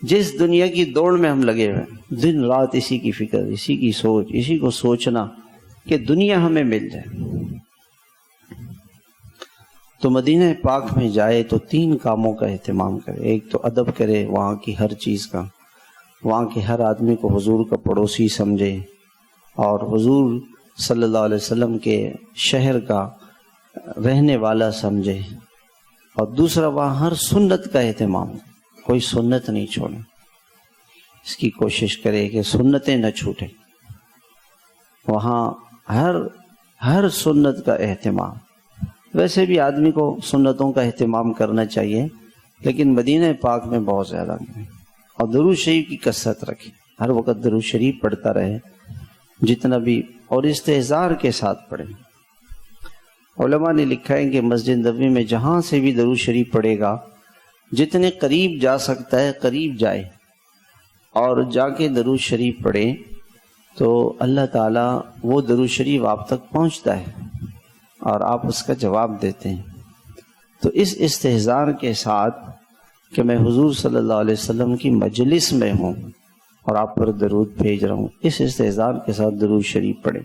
جس دنیا کی دوڑ میں ہم لگے ہوئے ہیں، دن رات اسی کی فکر، اسی کی سوچ، اسی کو سوچنا کہ دنیا ہمیں مل جائے، تو مدینہ پاک میں جائے تو 3 کاموں کا اہتمام کرے۔ ایک تو ادب کرے وہاں کی ہر چیز کا، وہاں کے ہر آدمی کو حضور کا پڑوسی سمجھے اور حضور صلی اللہ علیہ وسلم کے شہر کا رہنے والا سمجھے، اور دوسرا وہاں ہر سنت کا اہتمام، کوئی سنت نہیں چھوڑے، اس کی کوشش کرے کہ سنتیں نہ چھوٹیں، وہاں ہر سنت کا اہتمام۔ ویسے بھی آدمی کو سنتوں کا اہتمام کرنا چاہیے، لیکن مدینہ پاک میں بہت زیادہ نہیں، اور درود شریف کی کثرت رکھے، ہر وقت درود شریف پڑھتا رہے جتنا بھی، اور استحضار کے ساتھ پڑھے۔ علماء نے لکھا ہے کہ مسجد نبوی میں جہاں سے بھی درود شریف پڑھے گا، جتنے قریب جا سکتا ہے قریب جائے اور جا کے درود شریف پڑھے، تو اللہ تعالیٰ وہ درود شریف آپ تک پہنچتا ہے اور آپ اس کا جواب دیتے ہیں۔ تو اس استحضار کے ساتھ کہ میں حضور صلی اللہ علیہ وسلم کی مجلس میں ہوں اور آپ پر درود بھیج رہا ہوں، اس استحضار کے ساتھ درود شریف پڑھیں۔